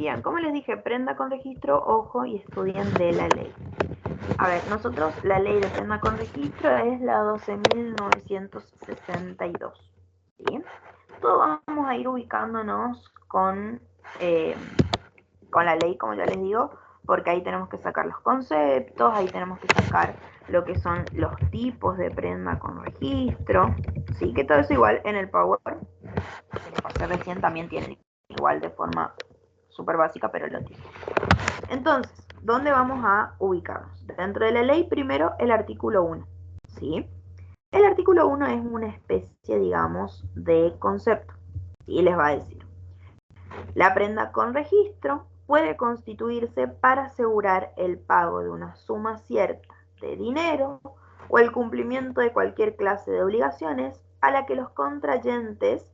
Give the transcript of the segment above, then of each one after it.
Bien, como les dije, prenda con registro, ojo y estudien de la ley. A ver, nosotros la ley de prenda con registro es la 12.962. ¿Sí? Todos vamos a ir ubicándonos con la ley, como ya les digo, porque ahí tenemos que sacar los conceptos, ahí tenemos que sacar lo que son los tipos de prenda con registro, sí, que todo eso igual en el Power, que les pasé recién, también tienen igual de forma súper básica, pero lo tienen. Entonces, ¿dónde vamos a ubicarnos? Dentro de la ley, primero el artículo 1, ¿sí? El artículo 1 es una especie, digamos, de concepto, ¿sí? Les va a decir, la prenda con registro puede constituirse para asegurar el pago de una suma cierta de dinero o el cumplimiento de cualquier clase de obligaciones a la que los contrayentes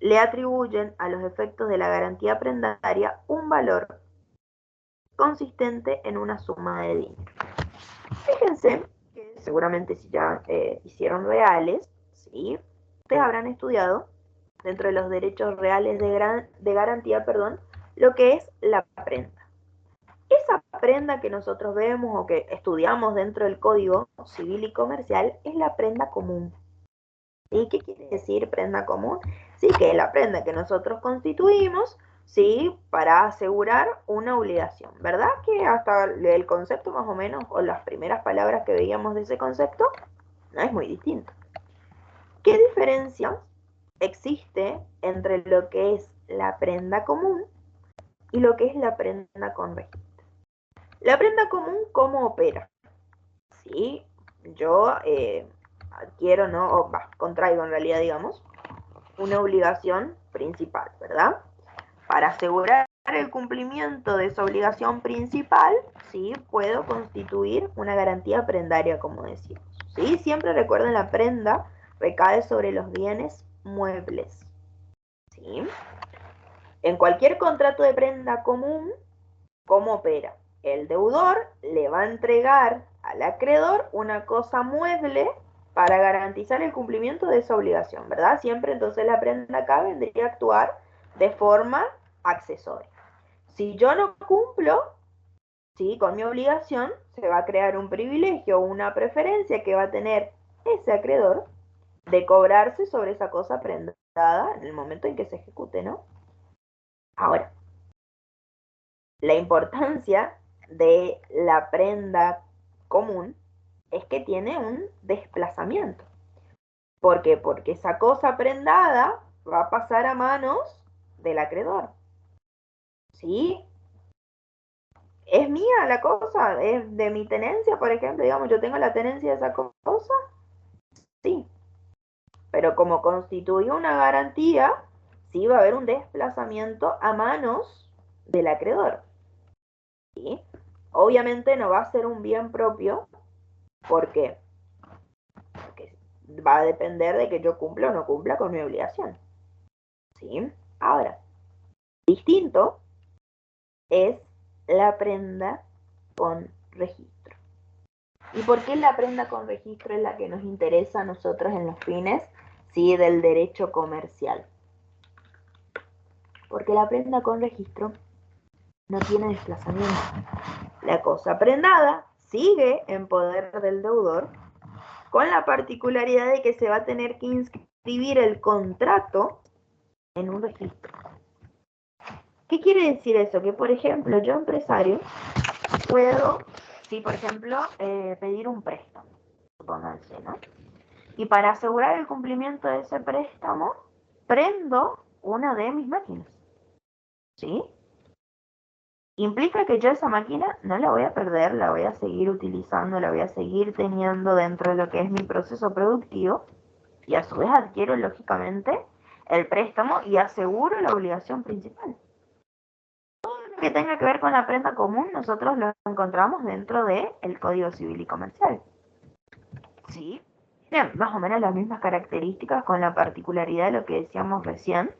le atribuyen a los efectos de la garantía prendaria un valor consistente en una suma de dinero. Fíjense que seguramente si ya hicieron reales, ¿sí? Ustedes habrán estudiado dentro de los derechos reales de garantía, perdón, lo que es la prenda. Esa prenda que nosotros vemos o que estudiamos dentro del Código Civil y Comercial es la prenda común. ¿Y qué quiere decir prenda común? Sí, que es la prenda que nosotros constituimos, sí, para asegurar una obligación, ¿verdad? Que hasta el concepto más o menos, o las primeras palabras que veíamos de ese concepto, no es muy distinto. ¿Qué diferencia existe entre lo que es la prenda común y lo que es la prenda con registro? La prenda común, ¿cómo opera? Sí, yo adquiero, ¿no? O contraigo en realidad, digamos, una obligación principal, ¿verdad? Para asegurar el cumplimiento de esa obligación principal, sí, puedo constituir una garantía prendaria, como decimos. Sí, siempre recuerden, la prenda recae sobre los bienes muebles. ¿Sí? En cualquier contrato de prenda común, ¿cómo opera? El deudor le va a entregar al acreedor una cosa mueble para garantizar el cumplimiento de esa obligación, ¿verdad? Siempre entonces la prenda acá vendría a actuar de forma accesoria. Si yo no cumplo, ¿sí?, con mi obligación, se va a crear un privilegio o una preferencia que va a tener ese acreedor de cobrarse sobre esa cosa prendada en el momento en que se ejecute, ¿no? Ahora, la importancia de la prenda común es que tiene un desplazamiento. ¿Por qué? Porque esa cosa prendada va a pasar a manos del acreedor. ¿Sí? ¿Es mía la cosa? ¿Es de mi tenencia, por ejemplo? Digamos, yo tengo la tenencia de esa cosa. Sí. Pero como constituyó una garantía, sí va a haber un desplazamiento a manos del acreedor. ¿Sí? Obviamente no va a ser un bien propio. ¿Por qué? Porque va a depender de que yo cumpla o no cumpla con mi obligación. ¿Sí? Ahora, distinto es la prenda con registro. ¿Y por qué la prenda con registro es la que nos interesa a nosotros en los fines, sí, del derecho comercial? Porque la prenda con registro no tiene desplazamiento. La cosa prendada sigue en poder del deudor, con la particularidad de que se va a tener que inscribir el contrato en un registro. ¿Qué quiere decir eso? Que, por ejemplo, yo, empresario, puedo, sí, por ejemplo, pedir un préstamo, supónganse, ¿no? Y para asegurar el cumplimiento de ese préstamo, prendo una de mis máquinas, ¿sí? Implica que yo esa máquina no la voy a perder, la voy a seguir utilizando, la voy a seguir teniendo dentro de lo que es mi proceso productivo, y a su vez adquiero, lógicamente, el préstamo y aseguro la obligación principal. Todo lo que tenga que ver con la prenda común, nosotros lo encontramos dentro del Código Civil y Comercial. ¿Sí? Tienen más o menos las mismas características, con la particularidad de lo que decíamos recién,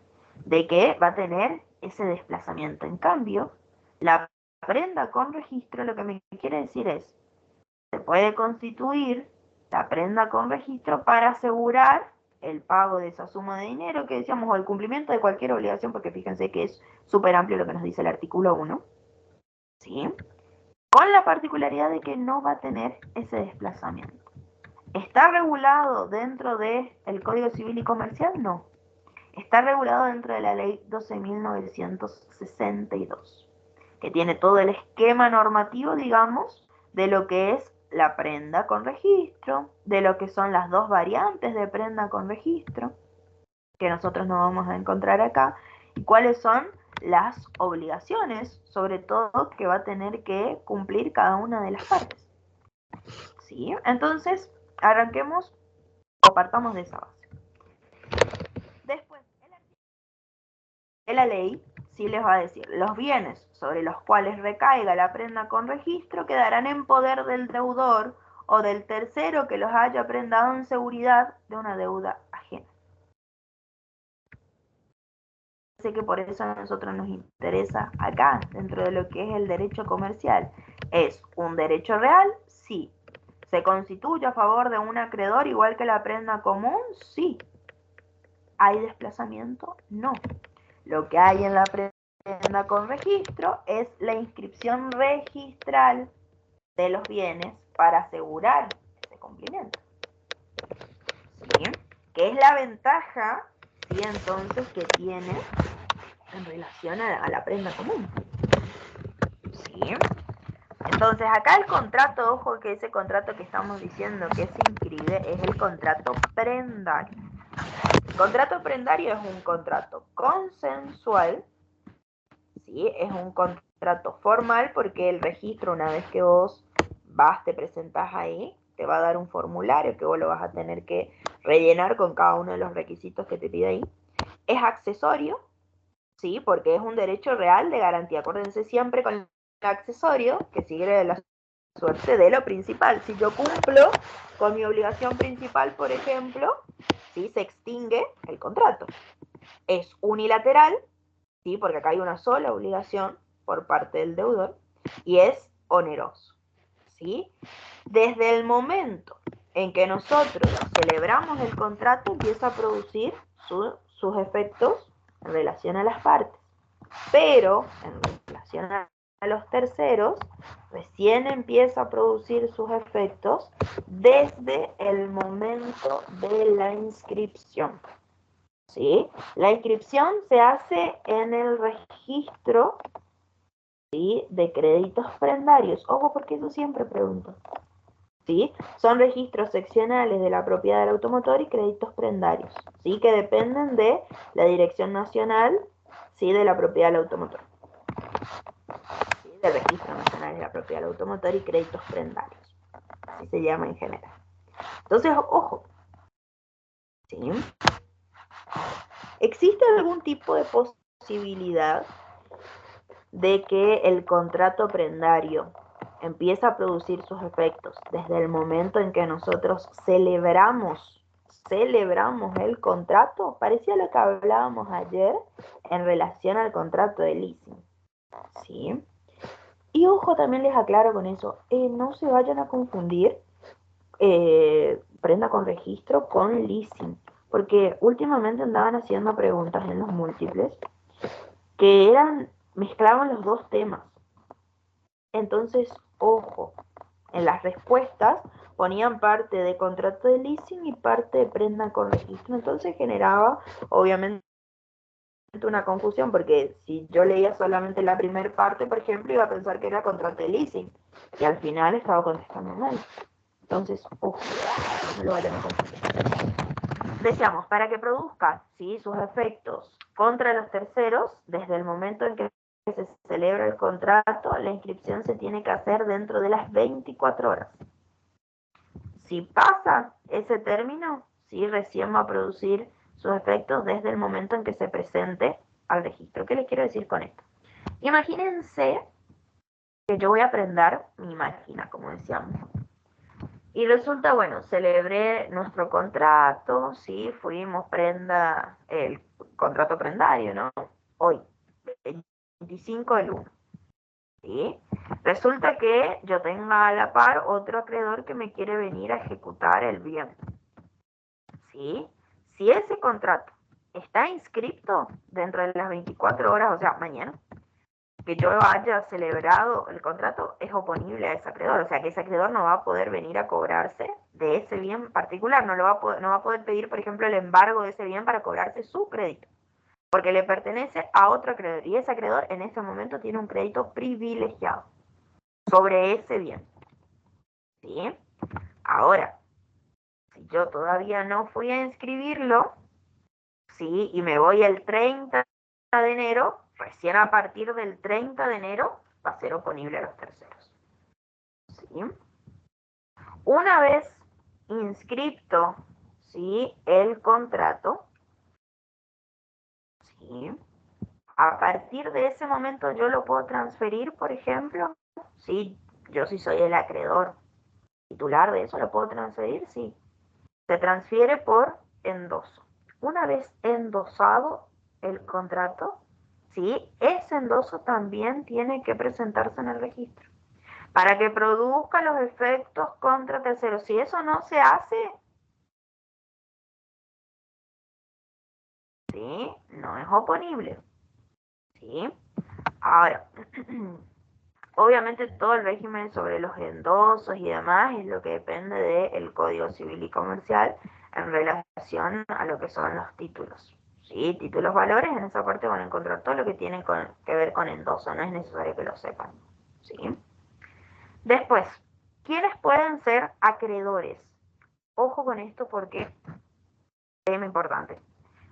de que va a tener ese desplazamiento. En cambio, la prenda con registro, lo que me quiere decir es, se puede constituir la prenda con registro para asegurar el pago de esa suma de dinero que decíamos, o el cumplimiento de cualquier obligación, porque fíjense que es súper amplio lo que nos dice el artículo 1, ¿sí? Con la particularidad de que no va a tener ese desplazamiento. ¿Está regulado dentro del Código Civil y Comercial? No. Está regulado dentro de la Ley 12.962, que tiene todo el esquema normativo, digamos, de lo que es la prenda con registro, de lo que son las dos variantes de prenda con registro, que nosotros no vamos a encontrar acá, y cuáles son las obligaciones, sobre todo, que va a tener que cumplir cada una de las partes. ¿Sí? Entonces, arranquemos o partamos de esa base. Después, la ley sí les va a decir, los bienes sobre los cuales recaiga la prenda con registro quedarán en poder del deudor o del tercero que los haya prendado en seguridad de una deuda ajena. Sé que por eso a nosotros nos interesa acá, dentro de lo que es el derecho comercial. ¿Es un derecho real? Sí. ¿Se constituye a favor de un acreedor igual que la prenda común? Sí. ¿Hay desplazamiento? No. Lo que hay en la prenda con registro es la inscripción registral de los bienes para asegurar ese cumplimiento. ¿Sí? ¿Qué es la ventaja, sí, entonces, que tiene en relación a la prenda común? ¿Sí? Entonces, acá el contrato, ojo que ese contrato que estamos diciendo que se inscribe es el contrato prendario. El contrato prendario es un contrato consensual, ¿sí? Es un contrato formal porque el registro, una vez que vos vas, te presentás ahí, te va a dar un formulario que vos lo vas a tener que rellenar con cada uno de los requisitos que te pide ahí. Es accesorio, ¿sí? Porque es un derecho real de garantía. Acuérdense siempre con el accesorio que sigue la suerte de lo principal. Si yo cumplo con mi obligación principal, por ejemplo, ¿sí? Se extingue el contrato. Es unilateral, ¿sí? Porque acá hay una sola obligación por parte del deudor y es oneroso, ¿sí? Desde el momento en que nosotros celebramos el contrato, empieza a producir sus efectos en relación a las partes, pero en relación a los terceros, recién empieza a producir sus efectos desde el momento de la inscripción. ¿Sí? La inscripción se hace en el registro, ¿sí? De créditos prendarios. Ojo, porque eso siempre pregunto. ¿Sí? Son registros seccionales de la propiedad del automotor y créditos prendarios, ¿sí? Que dependen de la Dirección Nacional, ¿sí? De la propiedad del automotor. ¿Sí? Del Registro Nacional de la propiedad del automotor y créditos prendarios. Así se llama en general. Entonces, ojo. ¿Sí? ¿Existe algún tipo de posibilidad de que el contrato prendario empieza a producir sus efectos desde el momento en que nosotros celebramos el contrato? Parecía lo que hablábamos ayer en relación al contrato de leasing, ¿sí? Y ojo, también les aclaro con eso, no se vayan a confundir prenda con registro con leasing, porque últimamente andaban haciendo preguntas en los múltiples que mezclaban los dos temas. Entonces, ojo, en las respuestas ponían parte de contrato de leasing y parte de prenda con registro. Entonces generaba, obviamente, una confusión, porque si yo leía solamente la primera parte, por ejemplo, iba a pensar que era contrato de leasing, y al final estaba contestando mal. Entonces, ojo, no lo vayan a confundir. Decíamos, para que produzca, ¿sí? Sus efectos contra los terceros, desde el momento en que se celebra el contrato, la inscripción se tiene que hacer dentro de las 24 horas. Si pasa ese término, sí, recién va a producir sus efectos desde el momento en que se presente al registro. ¿Qué les quiero decir con esto? Imagínense que yo voy a prender mi máquina, como decíamos. Y resulta, bueno, celebré nuestro contrato, sí, fuimos prenda, el contrato prendario, ¿no? Hoy, 25 del 1, ¿sí? Resulta que yo tengo a la par otro acreedor que me quiere venir a ejecutar el bien, ¿sí? Si ese contrato está inscrito dentro de las 24 horas, o sea, mañana, que yo haya celebrado el contrato, es oponible a ese acreedor. O sea, que ese acreedor no va a poder venir a cobrarse de ese bien particular. No va a poder pedir, por ejemplo, el embargo de ese bien para cobrarse su crédito, porque le pertenece a otro acreedor. Y ese acreedor en ese momento tiene un crédito privilegiado sobre ese bien. ¿Sí? Ahora, si yo todavía no fui a inscribirlo, ¿sí? Y me voy el 30 de enero, recién a partir del 30 de enero va a ser oponible a los terceros. ¿Sí? Una vez inscrito, ¿sí?, el contrato, ¿sí?, a partir de ese momento yo lo puedo transferir, por ejemplo, ¿sí? Yo si soy el acreedor titular de eso, lo puedo transferir, sí. Se transfiere por endoso. Una vez endosado el contrato, ¿sí?, ese endoso también tiene que presentarse en el registro para que produzca los efectos contra terceros. Si eso no se hace, ¿sí?, no es oponible. ¿Sí? Ahora, obviamente todo el régimen sobre los endosos y demás es lo que depende del Código Civil y Comercial en relación a lo que son los títulos. ¿Sí? Títulos valores, en esa parte van a encontrar todo lo que tiene que ver con endoso, no es necesario que lo sepan. ¿Sí? Después, ¿quiénes pueden ser acreedores? Ojo con esto porque es tema importante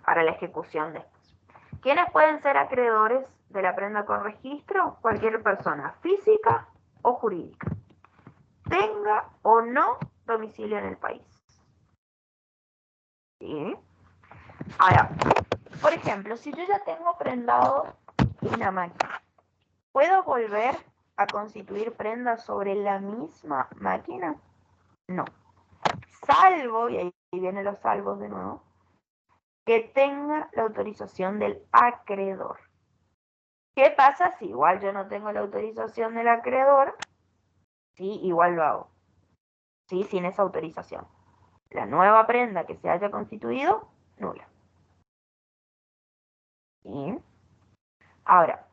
para la ejecución de estos. ¿Quiénes pueden ser acreedores de la prenda con registro? Cualquier persona física o jurídica, tenga o no domicilio en el país. ¿Sí? Ahora, por ejemplo, si yo ya tengo prendado una máquina, ¿puedo volver a constituir prendas sobre la misma máquina? No. Salvo, y ahí vienen los salvos de nuevo, que tenga la autorización del acreedor. ¿Qué pasa si igual yo no tengo la autorización del acreedor? Sí, igual lo hago. Sí, sin esa autorización. La nueva prenda que se haya constituido, nula. ¿Sí? Ahora,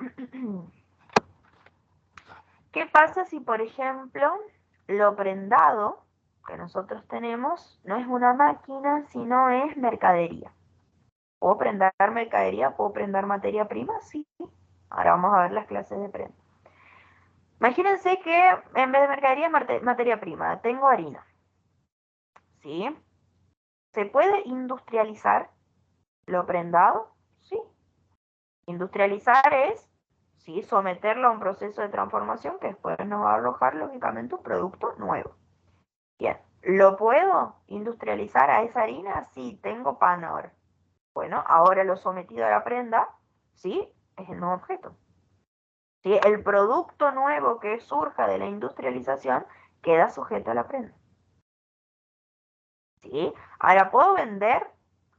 ¿qué pasa si, por ejemplo, lo prendado que nosotros tenemos no es una máquina, sino es mercadería? ¿Puedo prendar mercadería? ¿Puedo prendar materia prima? Sí. Ahora vamos a ver las clases de prenda. Imagínense que en vez de mercadería es materia prima. Tengo harina. ¿Sí? ¿Se puede industrializar lo prendado? Sí. Industrializar es, sí, someterlo a un proceso de transformación que después nos va a arrojar, lógicamente, un producto nuevo. Bien, ¿lo puedo industrializar a esa harina? Sí, tengo pan ahora. Bueno, ahora lo sometido a la prenda, sí, es el nuevo objeto. ¿Sí? El producto nuevo que surja de la industrialización queda sujeto a la prenda. ¿Sí? Ahora, ¿puedo vender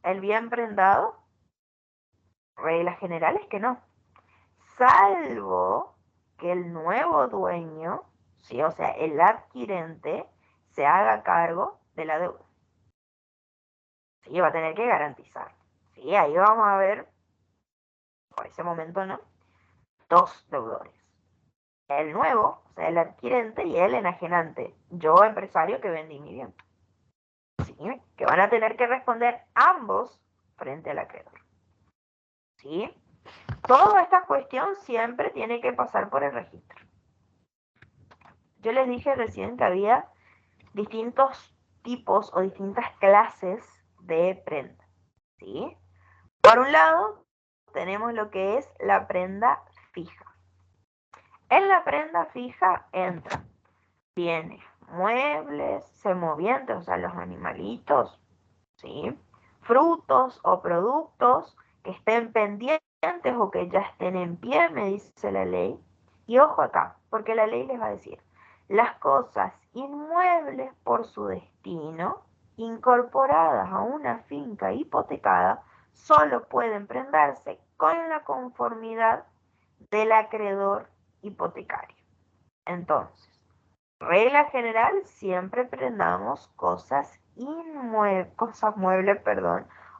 el bien prendado? Reglas generales que no. Salvo que el nuevo dueño, ¿sí?, o sea, el adquirente, se haga cargo de la deuda. Sí, va a tener que garantizar. Sí, ahí vamos a ver, por ese momento no, dos deudores. El nuevo, o sea, el adquirente, y el enajenante, yo empresario que vendí mi bien. ¿Sí? Que van a tener que responder ambos frente al acreedor. ¿Sí? Toda esta cuestión siempre tiene que pasar por el registro. Yo les dije recién que había distintos tipos o distintas clases de prenda. ¿Sí? Por un lado, tenemos lo que es la prenda fija. En la prenda fija entran bienes muebles, semovientes, o sea, los animalitos, ¿sí?, frutos o productos que estén pendientes o que ya estén en pie, me dice la ley. Y ojo acá, porque la ley les va a decir, las cosas inmuebles por su destino, incorporadas a una finca hipotecada, solo pueden prenderse con la conformidad del acreedor hipotecario. Entonces, regla general, siempre prendamos cosas muebles,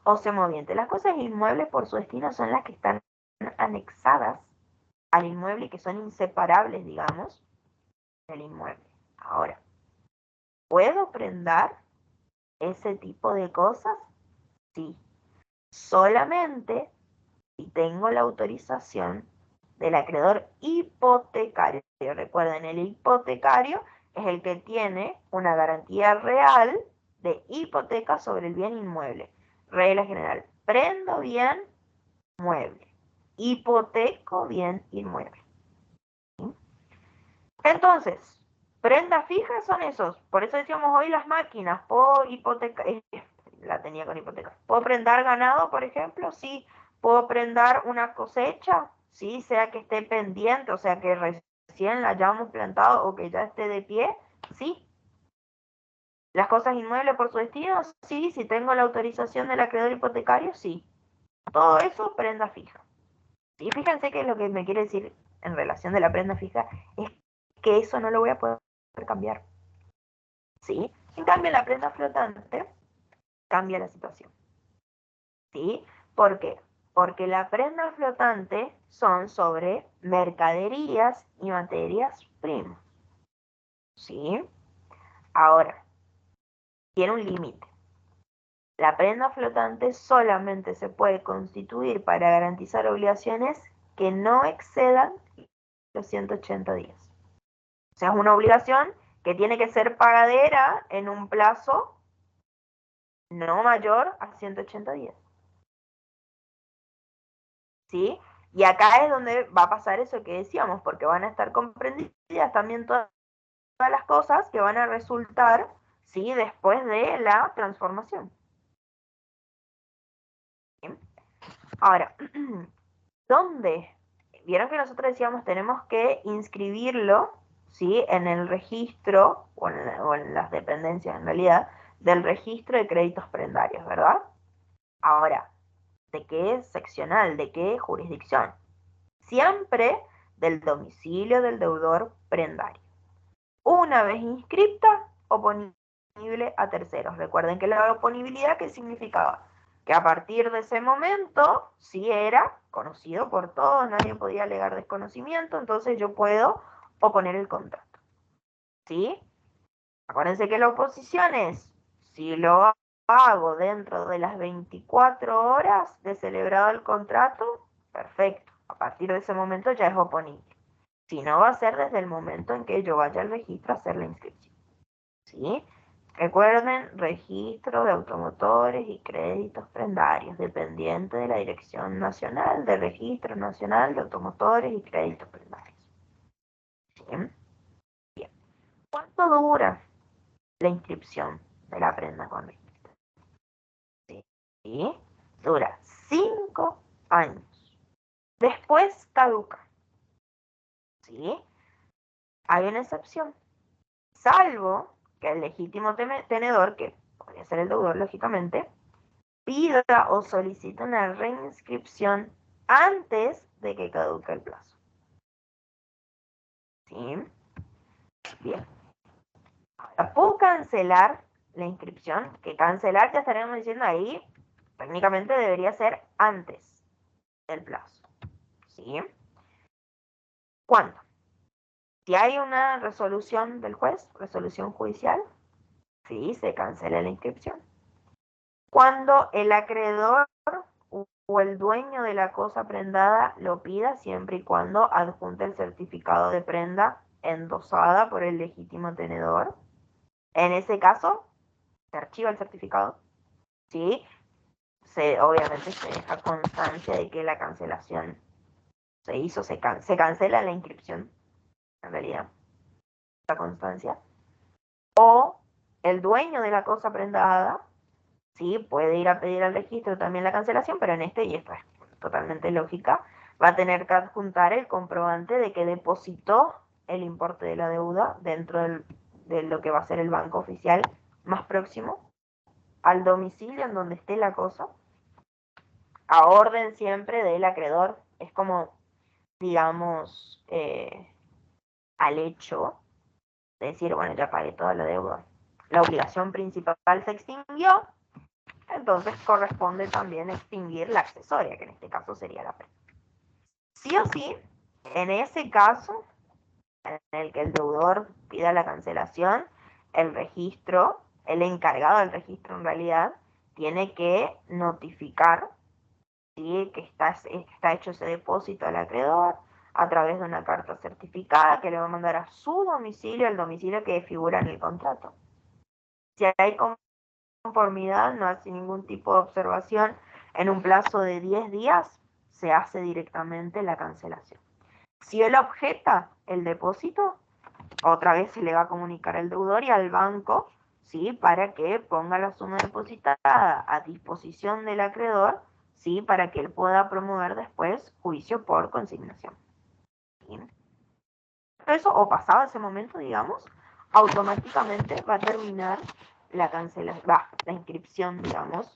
Ocio moviente. Las cosas inmuebles por su destino son las que están anexadas al inmueble y que son inseparables, digamos, del inmueble. Ahora, ¿puedo prendar ese tipo de cosas? Sí. Solamente si tengo la autorización del acreedor hipotecario. Recuerden, el hipotecario es el que tiene una garantía real de hipoteca sobre el bien inmueble. Regla general, prendo bien mueble, hipoteco bien inmueble. Entonces, prendas fijas son esos. Por eso decíamos hoy las máquinas. Puedo hipotecar, la tenía con hipoteca. ¿Puedo prendar ganado, por ejemplo? Sí. ¿Puedo prendar una cosecha? Sí, sea que esté pendiente, o sea que recién la hayamos plantado o que ya esté de pie. Sí. Las cosas inmuebles por su destino, sí. Si tengo la autorización del acreedor hipotecario, sí. Todo eso, prenda fija. Y fíjense que lo que me quiere decir en relación de la prenda fija es que eso no lo voy a poder cambiar. ¿Sí? En cambio, la prenda flotante cambia la situación. ¿Sí? ¿Por qué? Porque la prenda flotante son sobre mercaderías y materias primas. ¿Sí? Ahora, tiene un límite. La prenda flotante solamente se puede constituir para garantizar obligaciones que no excedan los 180 días. O sea, es una obligación que tiene que ser pagadera en un plazo no mayor a 180 días. ¿Sí? Y acá es donde va a pasar eso que decíamos, porque van a estar comprendidas también todas las cosas que van a resultar, ¿sí? Después de la transformación. ¿Sí? Ahora, ¿dónde? Vieron que nosotros decíamos tenemos que inscribirlo, ¿sí? En el registro, o en las dependencias en realidad, del registro de créditos prendarios, ¿verdad? Ahora, ¿de qué seccional? ¿De qué jurisdicción? Siempre del domicilio del deudor prendario. Una vez inscripta, oponible a terceros. Recuerden que la oponibilidad, ¿qué significaba? Que a partir de ese momento, si era conocido por todos, nadie podía alegar desconocimiento, entonces yo puedo oponer el contrato. ¿Sí? Acuérdense que la oposición es, si lo hago dentro de las 24 horas de celebrado el contrato, perfecto. A partir de ese momento ya es oponible. Si no, va a ser desde el momento en que yo vaya al registro a hacer la inscripción. ¿Sí? Recuerden, registro de automotores y créditos prendarios, dependiente de la Dirección Nacional de Registro Nacional de Automotores y Créditos Prendarios. ¿Sí? Bien. ¿Cuánto dura la inscripción de la prenda con registro? ¿Sí? Dura 5 años. Después caduca. ¿Sí? Hay una excepción. Salvo que el legítimo tenedor, que podría ser el deudor lógicamente, pida o solicite una reinscripción antes de que caduque el plazo. ¿Sí? Bien. Ahora, ¿puedo cancelar la inscripción? Que cancelar ya estaríamos diciendo ahí, técnicamente debería ser antes del plazo. ¿Sí? ¿Cuándo? Si hay una resolución del juez, resolución judicial, sí, se cancela la inscripción. Cuando el acreedor o el dueño de la cosa prendada lo pida, siempre y cuando adjunte el certificado de prenda endosada por el legítimo tenedor. En ese caso, se archiva el certificado, ¿sí? Obviamente se deja constancia de que la cancelación se hizo, se cancela la inscripción, en realidad, la constancia. O el dueño de la cosa prendada, sí, puede ir a pedir al registro también la cancelación, pero en este, y esto es totalmente lógica, va a tener que adjuntar el comprobante de que depositó el importe de la deuda dentro de lo que va a ser el banco oficial más próximo al domicilio en donde esté la cosa, a orden siempre del acreedor. Es como, digamos, al hecho de decir, bueno, ya pagué toda la deuda. La obligación principal se extinguió, entonces corresponde también extinguir la accesoria, que en este caso sería la prenda. Sí o sí, en ese caso, en el que el deudor pida la cancelación, el registro, el encargado del registro en realidad, tiene que notificar, ¿sí?, que está hecho ese depósito al acreedor a través de una carta certificada que le va a mandar a su domicilio, el domicilio que figura en el contrato. Si hay conformidad, no hace ningún tipo de observación, en un plazo de 10 días se hace directamente la cancelación. Si él objeta el depósito, otra vez se le va a comunicar al deudor y al banco, ¿sí?, para que ponga la suma depositada a disposición del acreedor, ¿sí?, para que él pueda promover después juicio por consignación. ¿Bien? Eso, o pasado ese momento, digamos, automáticamente va a terminar la inscripción, digamos,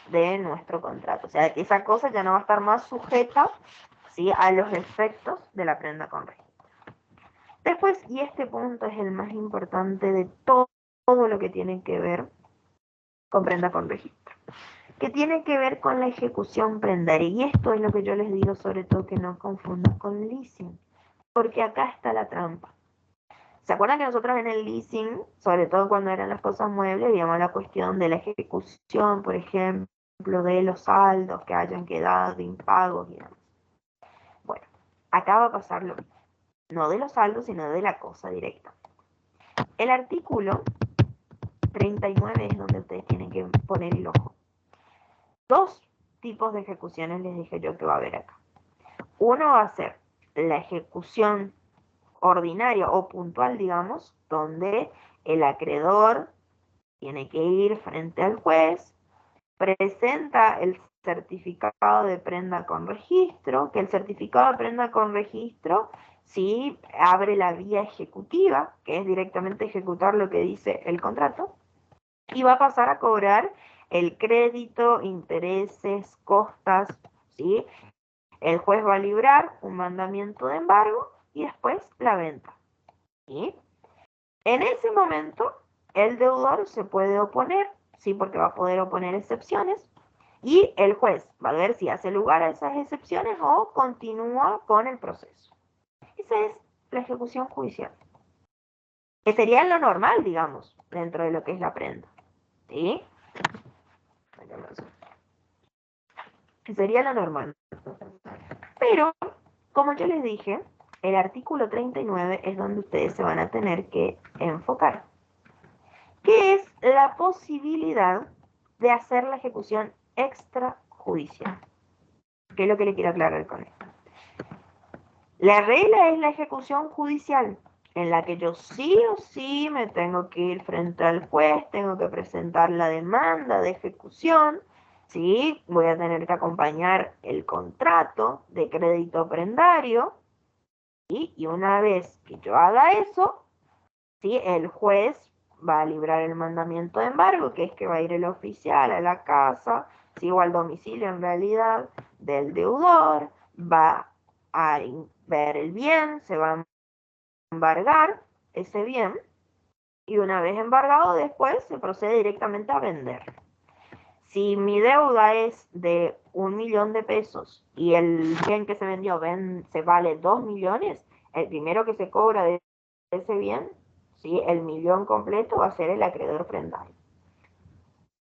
de nuestro contrato. O sea, que esa cosa ya no va a estar más sujeta, ¿sí?, a los efectos de la prenda con registro. Después, y este punto es el más importante de todo lo que tiene que ver con prenda con registro, que tiene que ver con la ejecución prendaria. Y esto es lo que yo les digo, sobre todo, que no confundan con leasing, porque acá está la trampa. ¿Se acuerdan que nosotros en el leasing, sobre todo cuando eran las cosas muebles, veíamos la cuestión de la ejecución, por ejemplo, de los saldos que hayan quedado, de impagos y demás? Bueno, acá va a pasar lo mismo. No de los saldos, sino de la cosa directa. El artículo 39 es donde ustedes tienen que poner el ojo. Dos tipos de ejecuciones les dije yo que va a haber acá. Uno va a ser la ejecución ordinaria o puntual, digamos, donde el acreedor tiene que ir frente al juez, presenta el certificado de prenda con registro, que el certificado de prenda con registro sí abre la vía ejecutiva, que es directamente ejecutar lo que dice el contrato, y va a pasar a cobrar el crédito, intereses, costas, ¿sí? El juez va a librar un mandamiento de embargo y después la venta, ¿sí? En ese momento, el deudor se puede oponer, ¿sí?, porque va a poder oponer excepciones, y el juez va a ver si hace lugar a esas excepciones o continúa con el proceso. Esa es la ejecución judicial, que sería lo normal, digamos, dentro de lo que es la prenda, ¿sí? Que sería lo normal. Pero, como yo les dije, el artículo 39 es donde ustedes se van a tener que enfocar, que es la posibilidad de hacer la ejecución extrajudicial. ¿Qué es lo que le quiero aclarar con esto? La regla es la ejecución judicial, en la que yo sí o sí me tengo que ir frente al juez, tengo que presentar la demanda de ejecución, ¿sí? Voy a tener que acompañar el contrato de crédito prendario, ¿sí? Y una vez que yo haga eso, ¿sí?, el juez va a librar el mandamiento de embargo, que es que va a ir el oficial a la casa, ¿sí?, o al domicilio en realidad del deudor, va a ver el bien, se va a embargar ese bien, y una vez embargado después se procede directamente a vender. Si mi deuda es de 1.000.000 de pesos y el bien que se vendió se vale 2 millones, el primero que se cobra de ese bien, ¿sí?, el 1.000.000 completo, va a ser el acreedor prendario.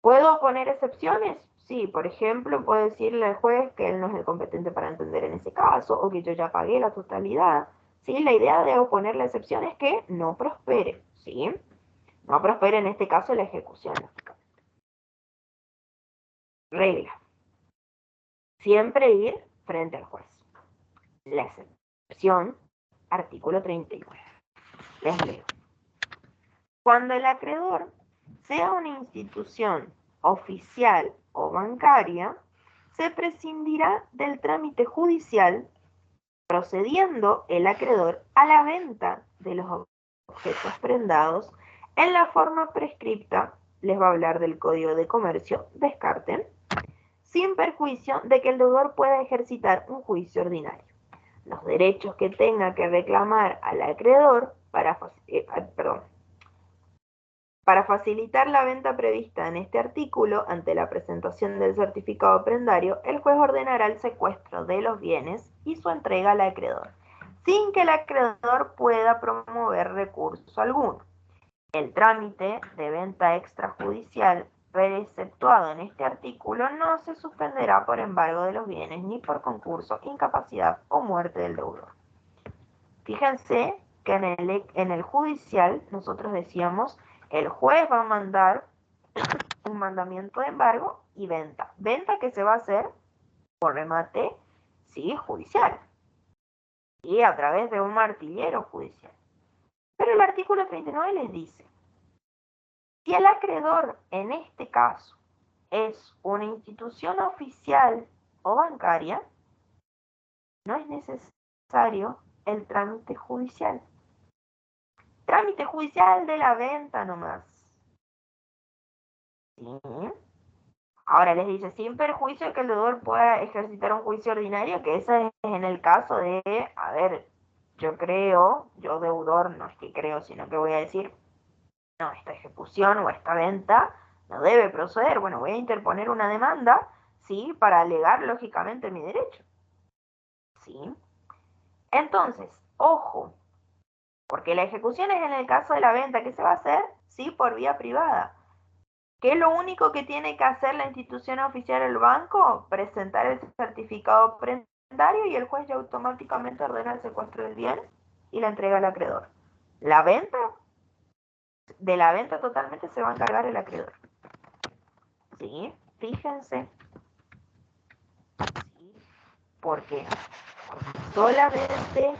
¿Puedo poner excepciones? Sí, por ejemplo, puedo decirle al juez que él no es el competente para entender en ese caso, o que yo ya pagué la totalidad. ¿Sí? La idea de oponer la excepción es que no prospere, ¿sí? No prospere en este caso la ejecución. Regla: siempre ir frente al juez. La excepción, artículo 39. Les leo. Cuando el acreedor sea una institución oficial o bancaria, se prescindirá del trámite judicial, procediendo el acreedor a la venta de los objetos prendados en la forma prescripta. Les va a hablar del Código de Comercio, descarten, sin perjuicio de que el deudor pueda ejercitar un juicio ordinario. Los derechos que tenga que reclamar al acreedor Para facilitar la venta prevista en este artículo, ante la presentación del certificado prendario, el juez ordenará el secuestro de los bienes y su entrega al acreedor, sin que el acreedor pueda promover recurso alguno. El trámite de venta extrajudicial preceptuado en este artículo no se suspenderá por embargo de los bienes ni por concurso, incapacidad o muerte del deudor. Fíjense que en el judicial nosotros decíamos el juez va a mandar un mandamiento de embargo y venta. Venta que se va a hacer por remate, sí, judicial. Y a través de un martillero judicial. Pero el artículo 39 les dice, si el acreedor en este caso es una institución oficial o bancaria, no es necesario el trámite judicial. Trámite judicial de la venta nomás. ¿Sí? Ahora les dice, sin perjuicio que el deudor pueda ejercitar un juicio ordinario, que ese es en el caso de, a ver, yo deudor, no es que creo, sino que voy a decir, no, esta ejecución o esta venta no debe proceder. Bueno, voy a interponer una demanda, ¿sí? Para alegar lógicamente mi derecho. ¿Sí? Entonces, ojo, porque la ejecución es en el caso de la venta, ¿qué se va a hacer? Sí, por vía privada. ¿Qué es lo único que tiene que hacer la institución oficial del banco? Presentar el certificado prendario y el juez ya automáticamente ordena el secuestro del bien y la entrega al acreedor. La venta, de la venta totalmente se va a encargar el acreedor. ¿Sí? Fíjense. ¿Sí? Porque solamente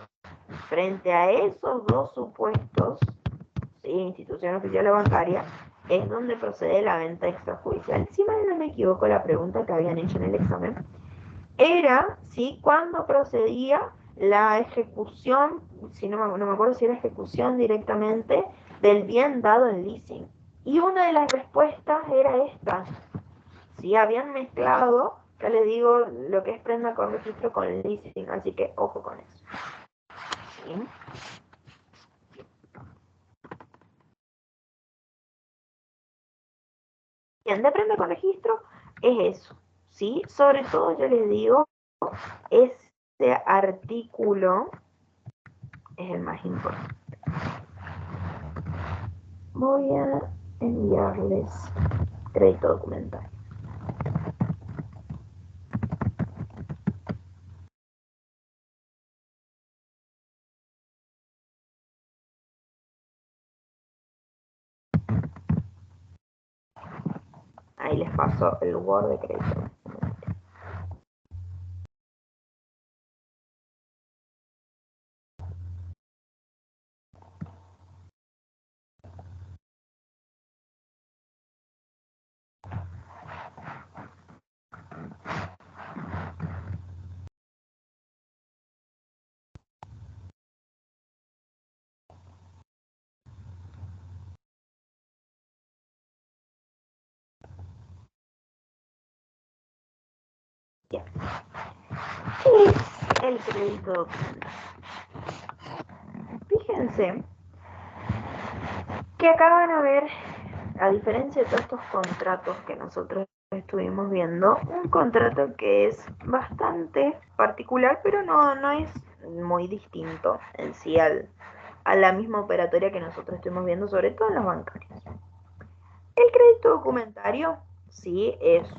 frente a esos dos supuestos, ¿sí? Institución oficial o bancaria, es donde procede la venta extrajudicial. Si mal no me equivoco, la pregunta que habían hecho en el examen era, ¿sí? Cuando procedía la ejecución, si no me acuerdo si era ejecución directamente del bien dado en leasing. Y una de las respuestas era esta. ¿Sí? Habían mezclado, ya les digo, lo que es prenda con registro con el leasing, así que ojo con eso. ¿Sí? Bien, de prenda con registro es eso, ¿sí? Sobre todo, yo les digo, este artículo es el más importante. Voy a enviarles crédito documental. Ahí les paso el Word de crédito. Bien. ¿Qué es el crédito documental? Fíjense que acá van a ver, a diferencia de todos estos contratos que nosotros estuvimos viendo, un contrato que es bastante particular, pero no es muy distinto en sí a la misma operatoria que nosotros estuvimos viendo, sobre todo en los bancarios. El crédito documentario, sí, es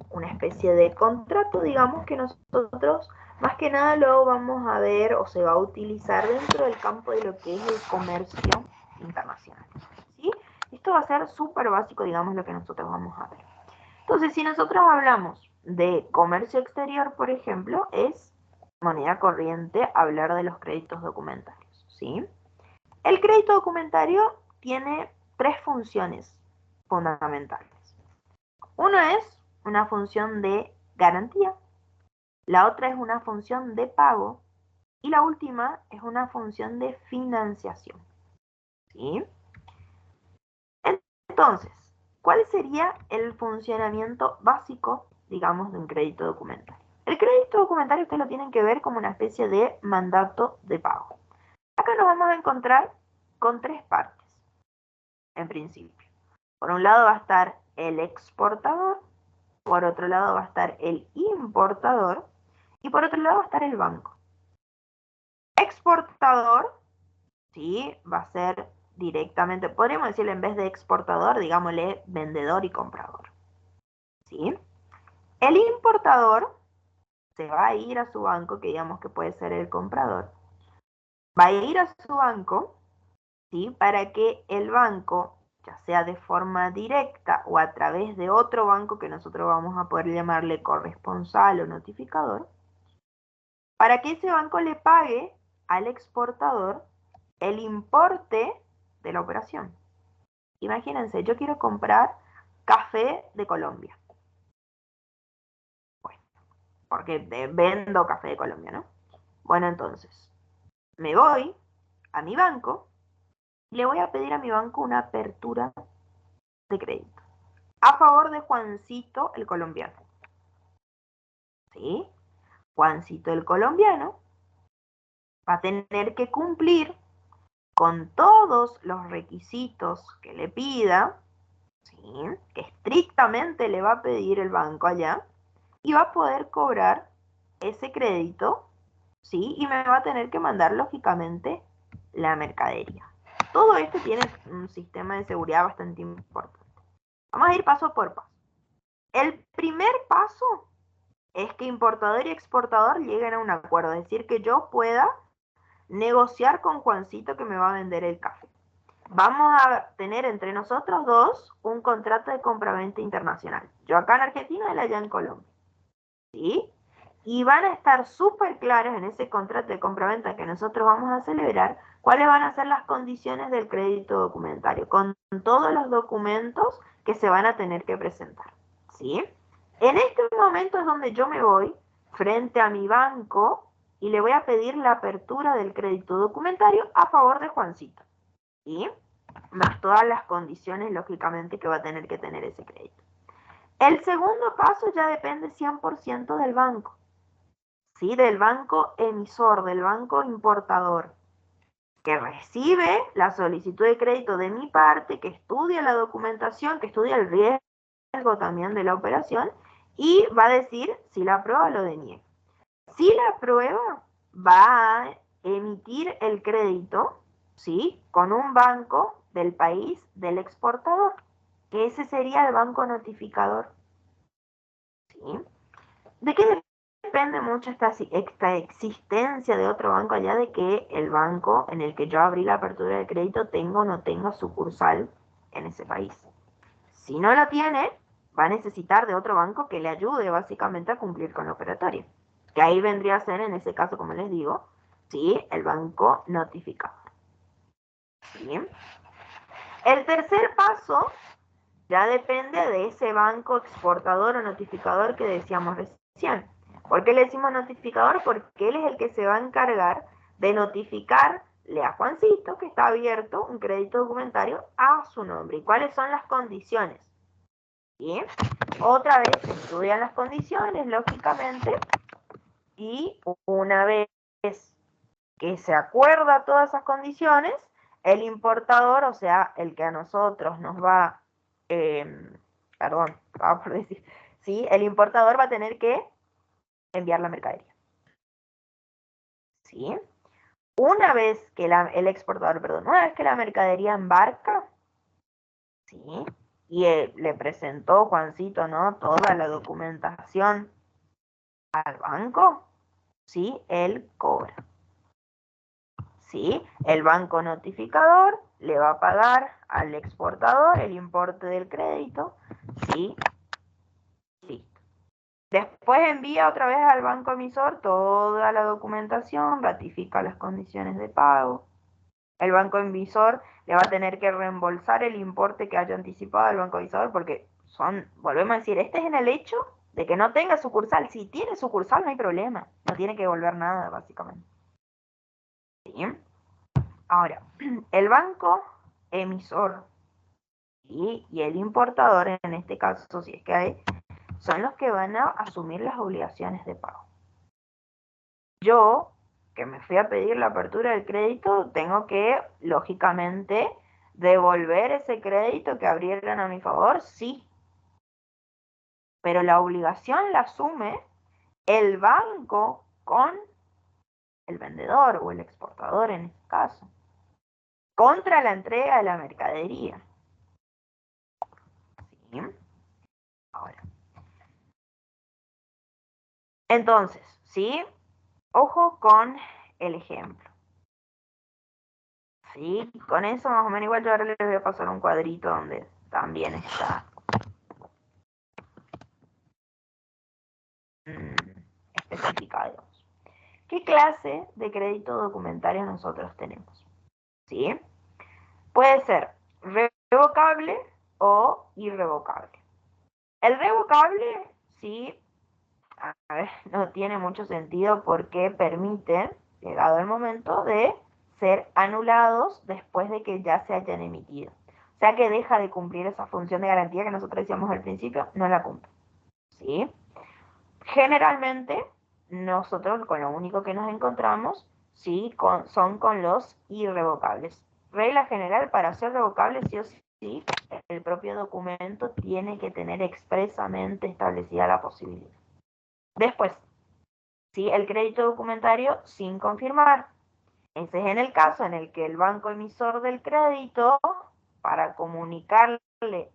una especie de contrato, digamos, que nosotros más que nada lo vamos a ver o se va a utilizar dentro del campo de lo que es el comercio internacional. ¿Sí? Esto va a ser súper básico, digamos, lo que nosotros vamos a ver. Entonces, si nosotros hablamos de comercio exterior, por ejemplo, es moneda corriente hablar de los créditos documentarios. ¿Sí? El crédito documentario tiene tres funciones fundamentales. Uno es una función de garantía, la otra es una función de pago y la última es una función de financiación. ¿Sí? Entonces, ¿cuál sería el funcionamiento básico, digamos, de un crédito documentario? El crédito documentario ustedes lo tienen que ver como una especie de mandato de pago. Acá nos vamos a encontrar con tres partes, en principio. Por un lado va a estar el exportador, por otro lado va a estar el importador y por otro lado va a estar el banco. Exportador, ¿sí? Va a ser directamente, podríamos decirle en vez de exportador, digámosle vendedor y comprador, ¿sí? El importador se va a ir a su banco, que digamos que puede ser el comprador, va a ir a su banco, ¿sí? Para que el banco, ya sea de forma directa o a través de otro banco que nosotros vamos a poder llamarle corresponsal o notificador, para que ese banco le pague al exportador el importe de la operación. Imagínense, yo quiero comprar café de Colombia. Bueno, porque vendo café de Colombia, ¿no? Bueno, entonces, me voy a mi banco y le voy a pedir a mi banco una apertura de crédito a favor de Juancito el colombiano. ¿Sí? Juancito el colombiano va a tener que cumplir con todos los requisitos que le pida, ¿sí? Que estrictamente le va a pedir el banco allá, y va a poder cobrar ese crédito, ¿sí? Y me va a tener que mandar, lógicamente, la mercadería. Todo esto tiene un sistema de seguridad bastante importante. Vamos a ir paso por paso. El primer paso es que importador y exportador lleguen a un acuerdo, es decir, que yo pueda negociar con Juancito que me va a vender el café. Vamos a tener entre nosotros dos un contrato de compraventa internacional. Yo acá en Argentina y él allá en Colombia. ¿Sí? Y van a estar súper claras en ese contrato de compraventa que nosotros vamos a celebrar cuáles van a ser las condiciones del crédito documentario, con todos los documentos que se van a tener que presentar. ¿Sí? En este momento es donde yo me voy frente a mi banco y le voy a pedir la apertura del crédito documentario a favor de Juancito. ¿Sí? Más todas las condiciones, lógicamente, que va a tener que tener ese crédito. El segundo paso ya depende 100% del banco, ¿sí? Del banco emisor, del banco importador, que recibe la solicitud de crédito de mi parte, que estudia la documentación, que estudia el riesgo también de la operación y va a decir si la aprueba o lo deniega. Si la aprueba, va a emitir el crédito, ¿sí? Con un banco del país del exportador, que ese sería el banco notificador. ¿Sí? ¿De qué depende mucho esta existencia de otro banco allá de que el banco en el que yo abrí la apertura de crédito tenga o no tenga sucursal en ese país? Si no la tiene, va a necesitar de otro banco que le ayude básicamente a cumplir con la operatoria. Que ahí vendría a ser, en ese caso, como les digo, ¿sí? El banco notificador. Bien. El tercer paso ya depende de ese banco exportador o notificador que decíamos recién. ¿Por qué le decimos notificador? Porque él es el que se va a encargar de notificarle a Juancito que está abierto un crédito documentario a su nombre. ¿Y cuáles son las condiciones? Bien, otra vez se estudian las condiciones, lógicamente, y una vez que se acuerda todas esas condiciones, el importador, o sea, el que a nosotros nos va, perdón, vamos por decir, ¿sí? El importador va a tener que enviar la mercadería. ¿Sí? Una vez que el exportador, perdón, una vez que la mercadería embarca, ¿sí? Y le presentó Juancito, ¿no? Toda la documentación al banco, ¿sí? Él cobra. ¿Sí? El banco notificador le va a pagar al exportador el importe del crédito, ¿sí? Listo. Después envía otra vez al banco emisor toda la documentación, ratifica las condiciones de pago. El banco emisor le va a tener que reembolsar el importe que haya anticipado el banco emisor porque volvemos a decir, este es en el hecho de que no tenga sucursal. Si tiene sucursal no hay problema, no tiene que devolver nada básicamente. ¿Sí? Ahora, el banco emisor y el importador, en este caso, si es que hay, son los que van a asumir las obligaciones de pago. Yo, que me fui a pedir la apertura del crédito, tengo que, lógicamente, ¿Devolver ese crédito que abrieron a mi favor? Sí. Pero la obligación la asume el banco con el vendedor o el exportador en este caso, contra la entrega de la mercadería. ¿Sí? Ahora. Entonces, ¿sí? Ojo con el ejemplo. ¿Sí? Con eso más o menos igual yo ahora les voy a pasar un cuadrito donde también está especificado. ¿Qué clase de crédito documentario nosotros tenemos? ¿Sí? Puede ser revocable o irrevocable. El revocable, sí, a ver, no tiene mucho sentido porque permite, llegado el momento, de ser anulados después de que ya se hayan emitido. O sea que deja de cumplir esa función de garantía que nosotros decíamos al principio, no la cumple. ¿Sí? Generalmente, nosotros con lo único que nos encontramos, sí, son con los irrevocables. Regla general, para ser revocable, sí o sí, el propio documento tiene que tener expresamente establecida la posibilidad. Después, sí, el crédito documentario sin confirmar. Ese es en el caso en el que el banco emisor del crédito, para comunicarle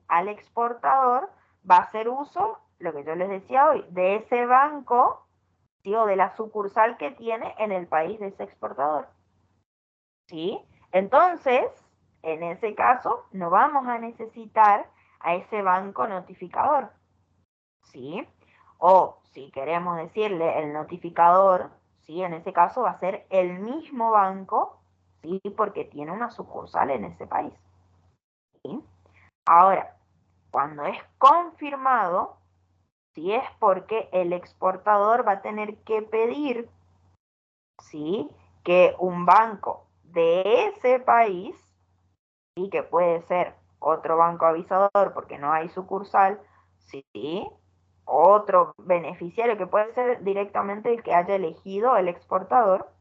al exportador, va a hacer uso, lo que yo les decía hoy, de ese banco, ¿sí? O de la sucursal que tiene en el país de ese exportador. ¿Sí? Entonces, en ese caso, no vamos a necesitar a ese banco notificador. ¿Sí? O si queremos decirle el notificador, ¿sí? En ese caso va a ser el mismo banco, ¿sí? Porque tiene una sucursal en ese país. ¿Sí? Ahora, cuando es confirmado, si es porque el exportador va a tener que pedir, ¿sí? Que un banco de ese país, ¿sí? Que puede ser otro banco avisador porque no hay sucursal, ¿sí? Otro beneficiario que puede ser directamente el que haya elegido el exportador,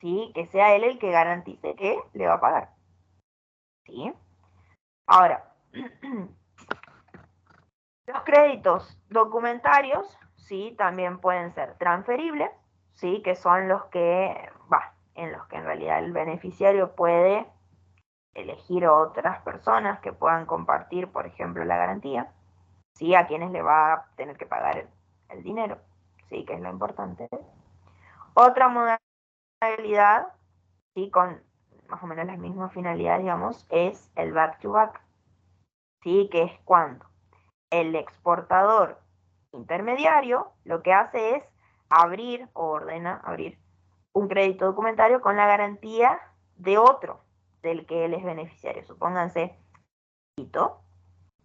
¿sí? Que sea él el que garantice que le va a pagar. ¿Sí? Ahora, los créditos documentarios, ¿sí? También pueden ser transferibles, ¿sí? Que son los que, en los que en realidad el beneficiario puede elegir otras personas que puedan compartir, por ejemplo, la garantía, ¿sí? A quienes le va a tener que pagar el dinero, ¿sí? Que es lo importante. Otra modalidad, ¿sí? Con más o menos las mismas finalidades, digamos, es el back-to-back, ¿sí? Que es cuando el exportador intermediario lo que hace es abrir o ordena abrir un crédito documentario con la garantía de otro del que él es beneficiario. Supónganse,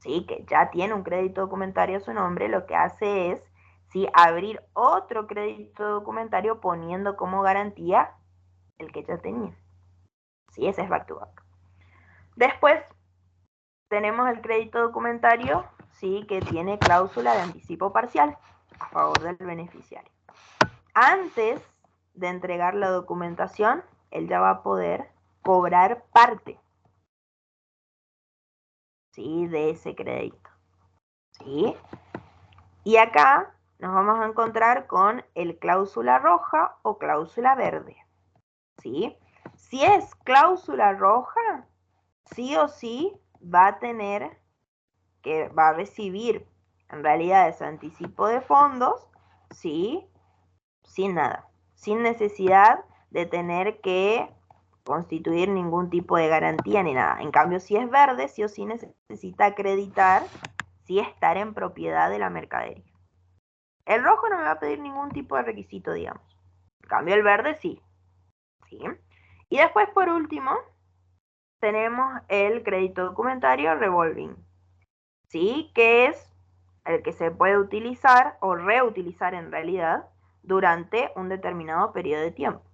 ¿sí? Que ya tiene un crédito documentario a su nombre, lo que hace es, ¿sí? Abrir otro crédito documentario poniendo como garantía el que ya tenía. ¿Sí? Ese es back to back. Después tenemos el crédito documentario, ¿sí? Que tiene cláusula de anticipo parcial a favor del beneficiario. Antes de entregar la documentación, él ya va a poder cobrar parte, ¿sí? De ese crédito. ¿Sí? Y acá nos vamos a encontrar con el cláusula roja o cláusula verde. ¿Sí? Si es cláusula roja, sí o sí va a tener que va a recibir en realidad ese anticipo de fondos, ¿sí? Sin nada, sin necesidad de tener que constituir ningún tipo de garantía ni nada. En cambio, si es verde, sí o sí necesita acreditar, sí, estar en propiedad de la mercadería. El rojo no me va a pedir ningún tipo de requisito, digamos. En cambio, el verde sí. ¿Sí? Y después, por último, tenemos el crédito documentario revolving, ¿sí? Que es el que se puede utilizar o reutilizar en realidad durante un determinado periodo de tiempo.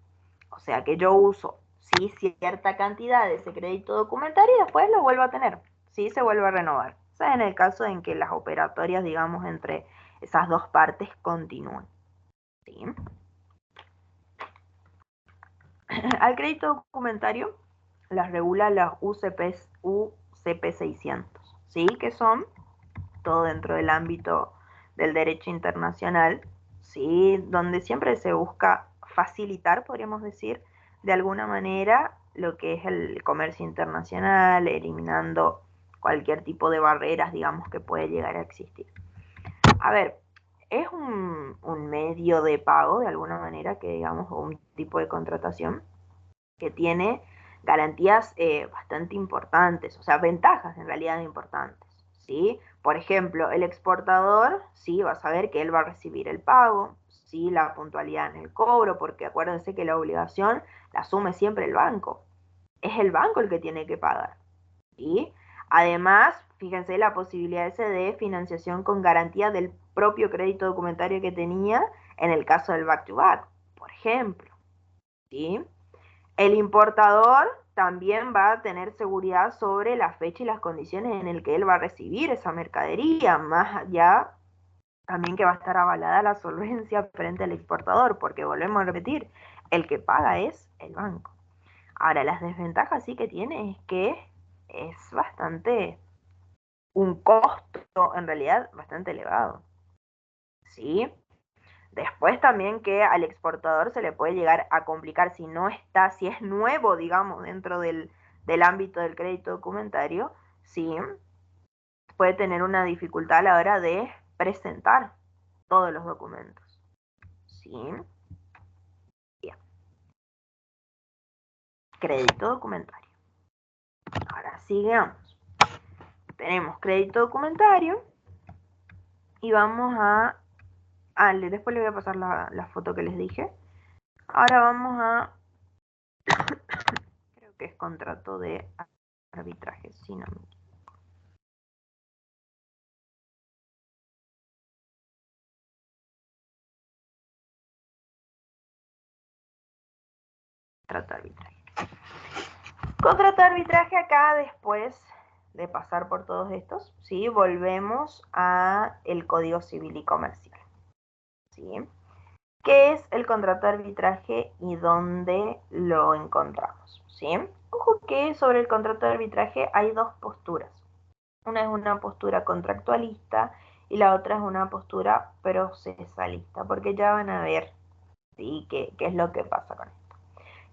O sea que yo uso, ¿sí? Cierta cantidad de ese crédito documentario y después lo vuelvo a tener, ¿sí? Se vuelve a renovar. O sea, en el caso en que las operatorias, digamos, entre esas dos partes continúen. ¿Sí? Al crédito documentario las regula las UCP 600, ¿sí? Que son todo dentro del ámbito del derecho internacional, ¿sí? Donde siempre se busca facilitar, podríamos decir, de alguna manera lo que es el comercio internacional, eliminando cualquier tipo de barreras, digamos, que puede llegar a existir. A ver, es un medio de pago, de alguna manera, que digamos, un tipo de contratación que tiene garantías bastante importantes, o sea, ventajas en realidad importantes, ¿sí? Por ejemplo, el exportador, sí, va a saber que él va a recibir el pago, sí, la puntualidad en el cobro, porque acuérdense que la obligación la asume siempre el banco, es el banco el que tiene que pagar, ¿sí? Además, fíjense la posibilidad ese de financiación con garantía del propio crédito documentario que tenía en el caso del back-to-back, por ejemplo, ¿sí? El importador también va a tener seguridad sobre la fecha y las condiciones en el que él va a recibir esa mercadería, más allá también que va a estar avalada la solvencia frente al exportador, porque volvemos a repetir, el que paga es el banco. Ahora, las desventajas sí que tiene es que es bastante, un costo en realidad bastante elevado, ¿sí? Después también que al exportador se le puede llegar a complicar si no está, si es nuevo, digamos, dentro del ámbito del crédito documentario, sí, puede tener una dificultad a la hora de presentar todos los documentos. Sí, bien. Crédito documentario. Ahora sigamos. Tenemos crédito documentario y vamos a... después le voy a pasar la foto que les dije. Ahora vamos a... Creo que es contrato de arbitraje, si no me equivoco. Contrato de arbitraje. Contrato de arbitraje acá después de pasar por todos estos, ¿sí? Volvemos a el Código Civil y Comercial, ¿sí? ¿Qué es el contrato de arbitraje y dónde lo encontramos? ¿Sí? Ojo que sobre el contrato de arbitraje hay dos posturas. Una es una postura contractualista y la otra es una postura procesalista, porque ya van a ver, ¿sí? ¿Qué es lo que pasa con esto?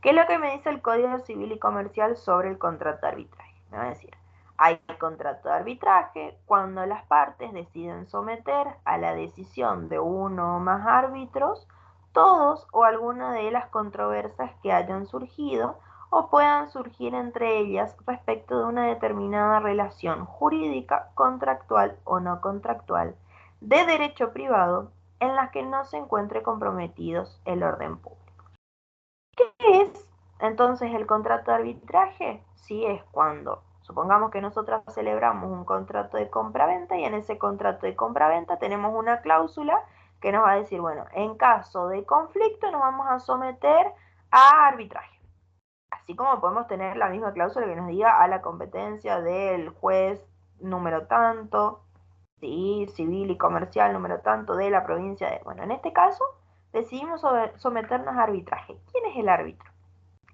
¿Qué es lo que me dice el Código Civil y Comercial sobre el contrato de arbitraje? Me va a decir, hay contrato de arbitraje cuando las partes deciden someter a la decisión de uno o más árbitros todos o alguna de las controversias que hayan surgido o puedan surgir entre ellas respecto de una determinada relación jurídica, contractual o no contractual, de derecho privado, en las que no se encuentre comprometidos el orden público. ¿Qué es entonces el contrato de arbitraje? Sí, es cuando, supongamos que nosotros celebramos un contrato de compra-venta y en ese contrato de compra-venta tenemos una cláusula que nos va a decir, bueno, en caso de conflicto nos vamos a someter a arbitraje. Así como podemos tener la misma cláusula que nos diga a la competencia del juez número tanto, ¿sí? Civil y comercial número tanto de la provincia de... Bueno, en este caso decidimos someternos a arbitraje. ¿Quién es el árbitro?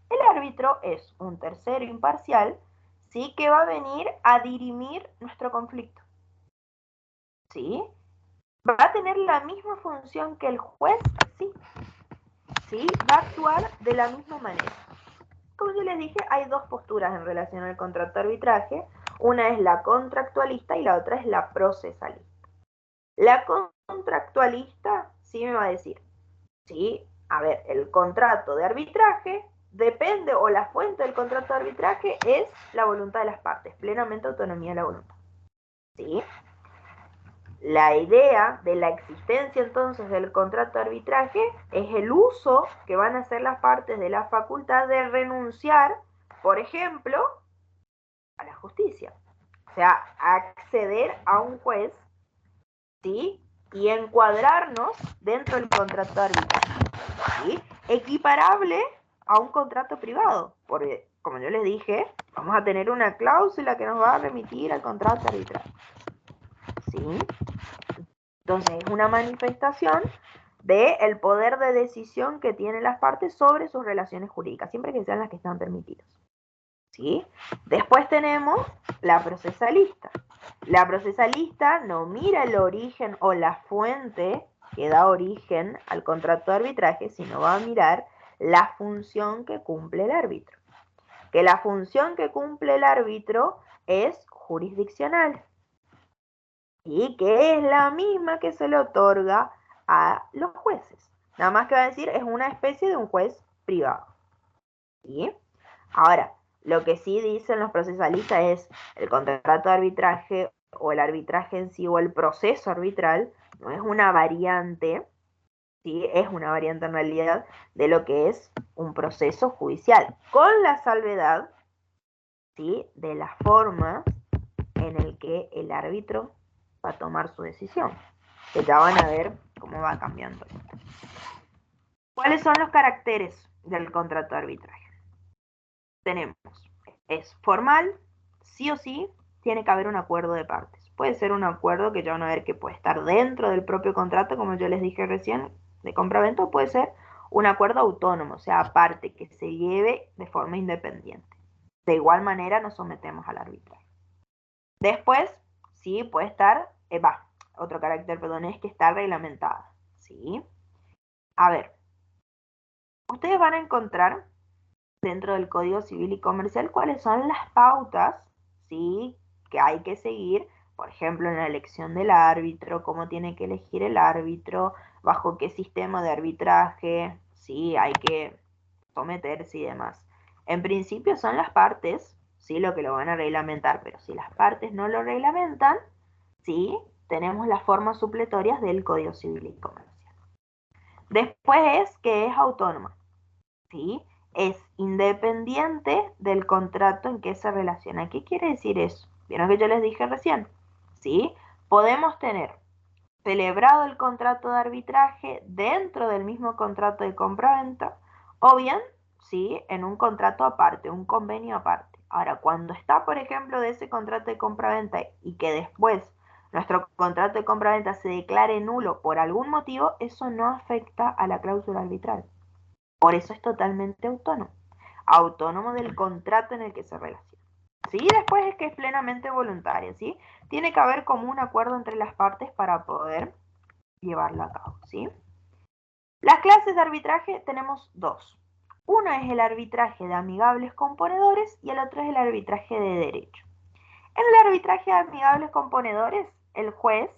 El árbitro es un tercero imparcial, ¿sí? Que va a venir a dirimir nuestro conflicto, ¿sí? Va a tener la misma función que el juez, ¿sí? ¿Sí? Va a actuar de la misma manera. Como yo les dije, hay dos posturas en relación al contrato de arbitraje. Una es la contractualista y la otra es la procesalista. La contractualista sí me va a decir, sí, a ver, el contrato de arbitraje depende, o la fuente del contrato de arbitraje es la voluntad de las partes, plenamente autonomía de la voluntad. ¿Sí? La idea de la existencia entonces del contrato de arbitraje es el uso que van a hacer las partes de la facultad de renunciar, por ejemplo, a la justicia. O sea, acceder a un juez, ¿sí? Y encuadrarnos dentro del contrato de arbitraje, ¿sí? Equiparable a un contrato privado, porque, como yo les dije, vamos a tener una cláusula que nos va a remitir al contrato de arbitraje, ¿sí? Entonces, es una manifestación del poder de decisión que tienen las partes sobre sus relaciones jurídicas, siempre que sean las que están permitidas. ¿sí? Después tenemos la procesalista. La procesalista no mira el origen o la fuente que da origen al contrato de arbitraje, sino va a mirar la función que cumple el árbitro. Que la función que cumple el árbitro es jurisdiccional y que es la misma que se le otorga a los jueces. Nada más que va a decir es una especie de un juez privado. ¿Sí? Ahora, lo que sí dicen los procesalistas es el contrato de arbitraje o el arbitraje en sí o el proceso arbitral no es una variante, ¿sí? Es una variante en realidad de lo que es un proceso judicial, con la salvedad, ¿sí?, de la forma en el que el árbitro va a tomar su decisión, que ya van a ver cómo va cambiando. ¿Cuáles son los caracteres del contrato de arbitraje? Tenemos, es formal, sí o sí, tiene que haber un acuerdo de partes. Puede ser un acuerdo que ya van a ver que puede estar dentro del propio contrato, como yo les dije recién, de compra-venta, o puede ser un acuerdo autónomo, o sea, aparte, que se lleve de forma independiente. De igual manera nos sometemos al arbitraje. Después, sí, puede estar, otro carácter, perdón, es que está reglamentada, ¿sí? A ver, ustedes van a encontrar dentro del Código Civil y Comercial cuáles son las pautas, ¿sí?, que hay que seguir, por ejemplo, en la elección del árbitro, cómo tiene que elegir el árbitro, bajo qué sistema de arbitraje, ¿sí?, hay que someterse y demás. En principio son las partes, ¿sí?, lo que lo van a reglamentar, pero si las partes no lo reglamentan, ¿sí?, tenemos las formas supletorias del Código Civil y Comercial. Después es que es autónoma, ¿sí? Es independiente del contrato en que se relaciona. ¿Qué quiere decir eso? ¿Vieron que yo les dije recién? ¿Sí? Podemos tener celebrado el contrato de arbitraje dentro del mismo contrato de compra-venta o bien, ¿sí?, en un contrato aparte, un convenio aparte. Ahora, cuando está, por ejemplo, de ese contrato de compra-venta y que después nuestro contrato de compra-venta se declare nulo por algún motivo, eso no afecta a la cláusula arbitral. Por eso es totalmente autónomo. Autónomo del contrato en el que se relaciona. ¿Sí? Después es que es plenamente voluntaria, ¿sí? Tiene que haber como un acuerdo entre las partes para poder llevarlo a cabo, ¿sí? Las clases de arbitraje tenemos dos. Uno es el arbitraje de amigables componedores y el otro es el arbitraje de derecho. En el arbitraje de amigables componedores, el juez,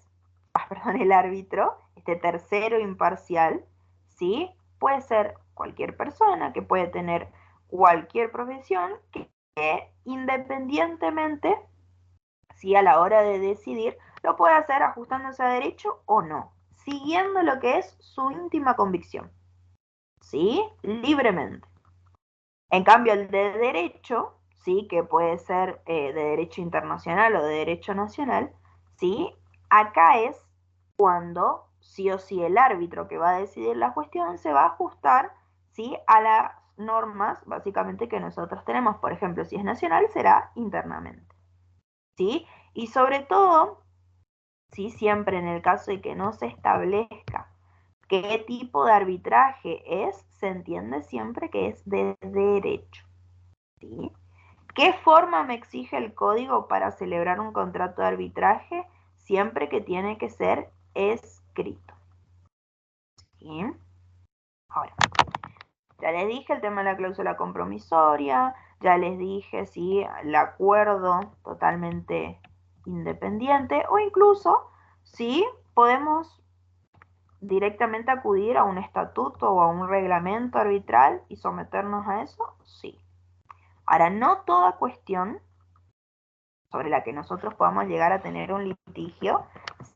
el árbitro, este tercero imparcial, ¿sí?, puede ser cualquier persona, que puede tener cualquier profesión, que independientemente, si a la hora de decidir, lo puede hacer ajustándose a derecho o no, siguiendo lo que es su íntima convicción, ¿sí?, libremente. En cambio, el de derecho, ¿sí?, que puede ser de derecho internacional o de derecho nacional, ¿sí?, acá es cuando sí o sí el árbitro que va a decidir la cuestión se va a ajustar, ¿sí?, a las normas básicamente que nosotros tenemos. Por ejemplo, si es nacional, será internamente, ¿sí? Y sobre todo, ¿sí?, siempre en el caso de que no se establezca qué tipo de arbitraje es, se entiende siempre que es de derecho, ¿sí? ¿Qué forma me exige el código para celebrar un contrato de arbitraje? Siempre que tiene que ser escrito, ¿sí? Ahora, ya les dije el tema de la cláusula compromisoria, ya les dije, sí, el acuerdo totalmente independiente, o incluso, sí, podemos directamente acudir a un estatuto o a un reglamento arbitral y someternos a eso, sí. Ahora, no toda cuestión sobre la que nosotros podamos llegar a tener un litigio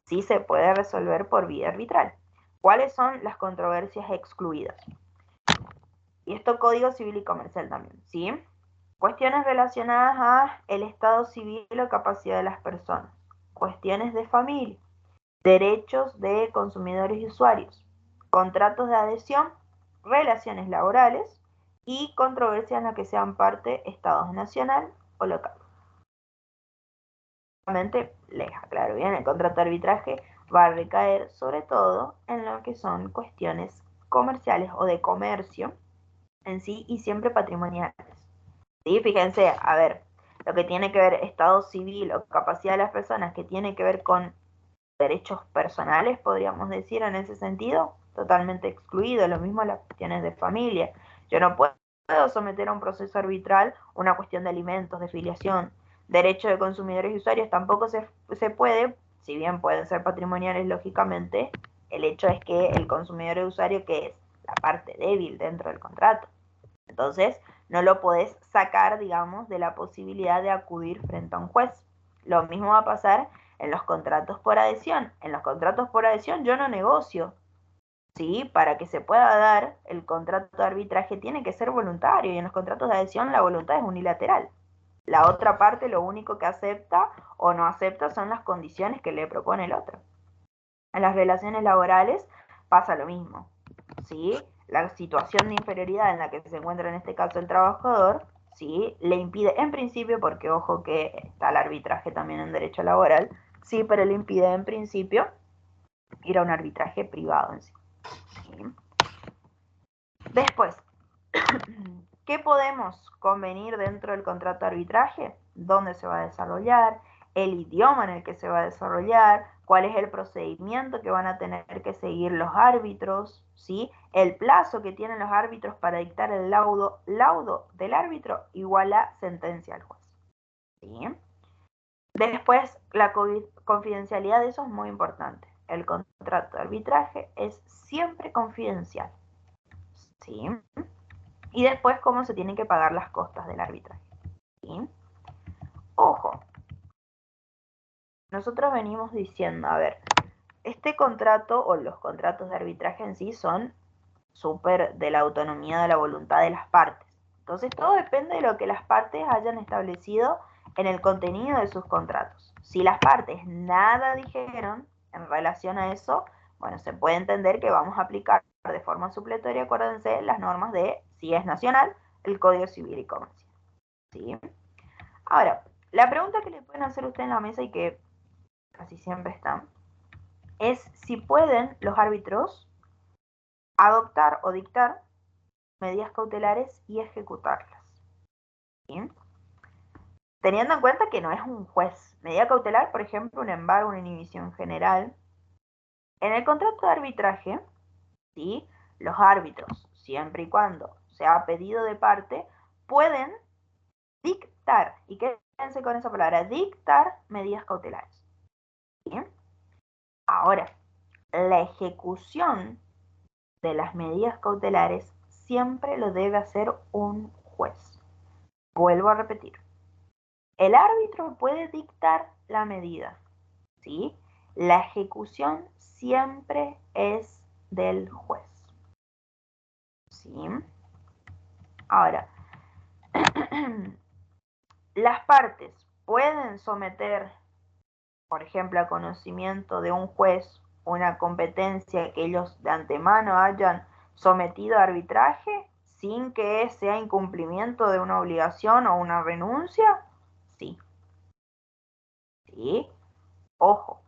sí se puede resolver por vía arbitral. ¿Cuáles son las controversias excluidas? Y esto Código Civil y Comercial también, ¿sí? Cuestiones relacionadas a el estado civil o capacidad de las personas, cuestiones de familia, derechos de consumidores y usuarios, contratos de adhesión, relaciones laborales y controversias en las que sean parte estados nacional o local. Les aclaro bien, el contrato de arbitraje va a recaer sobre todo en lo que son cuestiones comerciales o de comercio en sí y siempre patrimoniales. ¿Sí? Fíjense, a ver, lo que tiene que ver estado civil o capacidad de las personas, que tiene que ver con derechos personales, podríamos decir, en ese sentido, totalmente excluido. Lo mismo las cuestiones de familia. Yo no puedo someter a un proceso arbitral una cuestión de alimentos, de filiación. Derecho de consumidores y usuarios tampoco se puede, si bien pueden ser patrimoniales, lógicamente, el hecho es que el consumidor y usuario, que es la parte débil dentro del contrato. Entonces, no lo podés sacar, digamos, de la posibilidad de acudir frente a un juez. Lo mismo va a pasar en los contratos por adhesión. En los contratos por adhesión yo no negocio. ¿Sí? Para que se pueda dar el contrato de arbitraje tiene que ser voluntario y en los contratos de adhesión la voluntad es unilateral. La otra parte lo único que acepta o no acepta son las condiciones que le propone el otro. En las relaciones laborales pasa lo mismo. ¿Sí? La situación de inferioridad en la que se encuentra en este caso el trabajador, ¿sí? Le impide, en principio, porque ojo que está el arbitraje también en derecho laboral, sí, pero le impide en principio ir a un arbitraje privado en sí. ¿Sí? Después, ¿qué podemos convenir dentro del contrato de arbitraje? ¿Dónde se va a desarrollar? El idioma en el que se va a desarrollar, cuál es el procedimiento que van a tener que seguir los árbitros, ¿sí? El plazo que tienen los árbitros para dictar el laudo del árbitro igual a sentencia al juez. ¿Sí? Después, la confidencialidad de eso es muy importante. El contrato de arbitraje es siempre confidencial. ¿Sí? Y después, cómo se tienen que pagar las costas del arbitraje. ¿Sí? Ojo, nosotros venimos diciendo, a ver, este contrato o los contratos de arbitraje en sí son súper de la autonomía de la voluntad de las partes. Entonces todo depende de lo que las partes hayan establecido en el contenido de sus contratos. Si las partes nada dijeron en relación a eso, bueno, se puede entender que vamos a aplicar de forma supletoria, acuérdense, las normas de, si es nacional, el Código Civil y Comercial. ¿Sí? Ahora, la pregunta que le pueden hacer a usted en la mesa y que casi siempre está, es si pueden los árbitros adoptar o dictar medidas cautelares y ejecutarlas. ¿Sí? Teniendo en cuenta que no es un juez. Medida cautelar, por ejemplo, un embargo, una inhibición general. En el contrato de arbitraje, ¿sí? Los árbitros, siempre y cuando sea pedido de parte, pueden dictar, y quédense con esa palabra, dictar medidas cautelares. ¿Sí? Ahora, la ejecución de las medidas cautelares siempre lo debe hacer un juez. Vuelvo a repetir. El árbitro puede dictar la medida, ¿sí? La ejecución siempre es del juez, ¿sí? Ahora, las partes pueden someter, por ejemplo, a conocimiento de un juez una competencia que ellos de antemano hayan sometido a arbitraje sin que sea incumplimiento de una obligación o una renuncia, sí. ¿Sí? Ojo,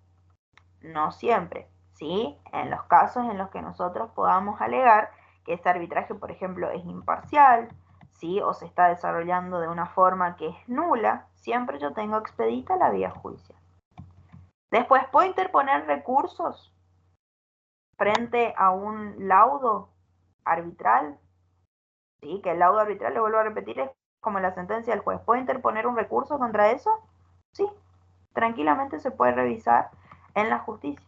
no siempre, ¿sí? En los casos en los que nosotros podamos alegar que ese arbitraje, por ejemplo, es imparcial, ¿sí? O se está desarrollando de una forma que es nula, siempre yo tengo expedita la vía judicial. Después, ¿puedo interponer recursos frente a un laudo arbitral? Sí, que el laudo arbitral, le vuelvo a repetir, es como la sentencia del juez. ¿Puedo interponer un recurso contra eso? Sí, tranquilamente se puede revisar en la justicia.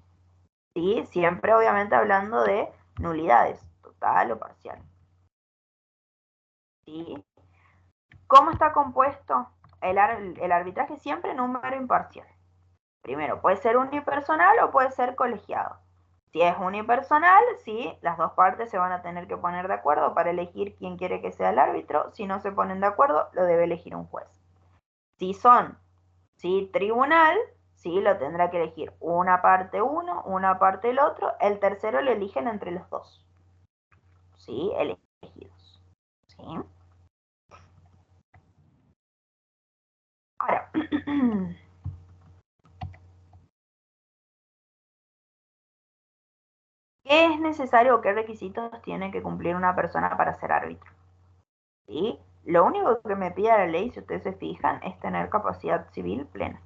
Sí, siempre obviamente hablando de nulidades, total o parcial. ¿Sí? ¿Cómo está compuesto el arbitraje? Siempre número imparcial. Primero, puede ser unipersonal o puede ser colegiado. Si es unipersonal, sí, las dos partes se van a tener que poner de acuerdo para elegir quién quiere que sea el árbitro. Si no se ponen de acuerdo, lo debe elegir un juez. Si son, sí, tribunal, sí, lo tendrá que elegir una parte uno, una parte el otro. El tercero lo eligen entre los dos. ¿Sí? Elegidos. ¿Sí? Ahora, ¿qué es necesario o qué requisitos tiene que cumplir una persona para ser árbitro? ¿Sí? Lo único que me pide la ley, si ustedes se fijan, es tener capacidad civil plena.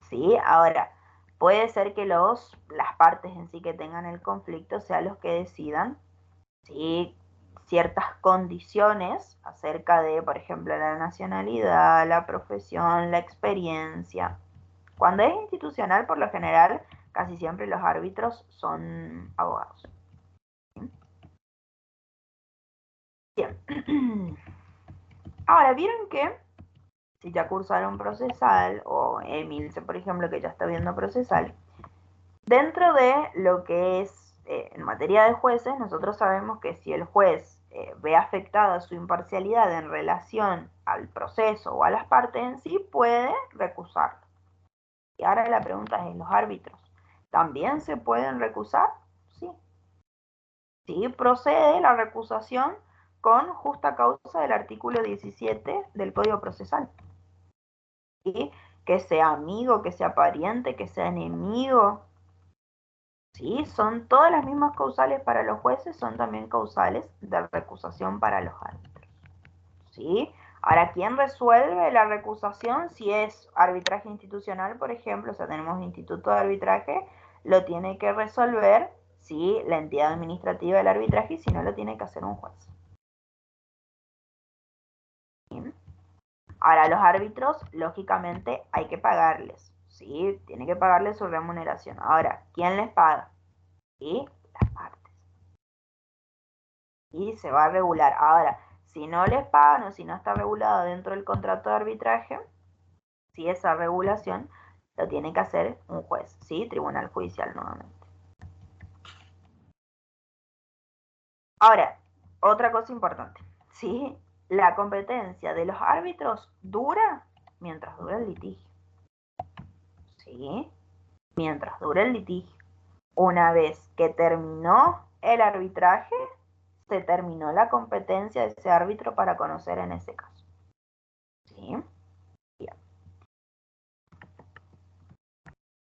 ¿Sí? Ahora, puede ser que las partes en sí que tengan el conflicto sean los que decidan, ¿sí?, ciertas condiciones acerca de, por ejemplo, la nacionalidad, la profesión, la experiencia. Cuando es institucional, por lo general, casi siempre los árbitros son abogados. Bien. Ahora, vieron que si ya cursaron procesal, o Emilce, por ejemplo, que ya está viendo procesal, dentro de lo que es en materia de jueces, nosotros sabemos que si el juez ve afectada su imparcialidad en relación al proceso o a las partes en sí, puede recusarlo. Y ahora la pregunta es, ¿los árbitros también se pueden recusar? Sí. Sí, procede la recusación con justa causa del artículo 17 del Código Procesal. ¿Sí? Que sea amigo, que sea pariente, que sea enemigo. Sí, son todas las mismas causales para los jueces, son también causales de recusación para los árbitros. ¿Sí? Ahora, ¿quién resuelve la recusación? Si es arbitraje institucional, por ejemplo, o sea, tenemos instituto de arbitraje, lo tiene que resolver, ¿sí?, la entidad administrativa del arbitraje, y si no, lo tiene que hacer un juez. ¿Sí? Ahora, los árbitros, lógicamente, hay que pagarles, ¿sí? Tiene que pagarles su remuneración. Ahora, ¿quién les paga? ¿Sí? Las partes. Y se va a regular. Ahora, si no les pagan o si no está regulado dentro del contrato de arbitraje, si esa regulación lo tiene que hacer un juez, ¿sí? Tribunal judicial nuevamente. Ahora, otra cosa importante, ¿sí? La competencia de los árbitros dura mientras dura el litigio, ¿sí? Mientras dura el litigio. Una vez que terminó el arbitraje, se terminó la competencia de ese árbitro para conocer en ese caso, ¿sí?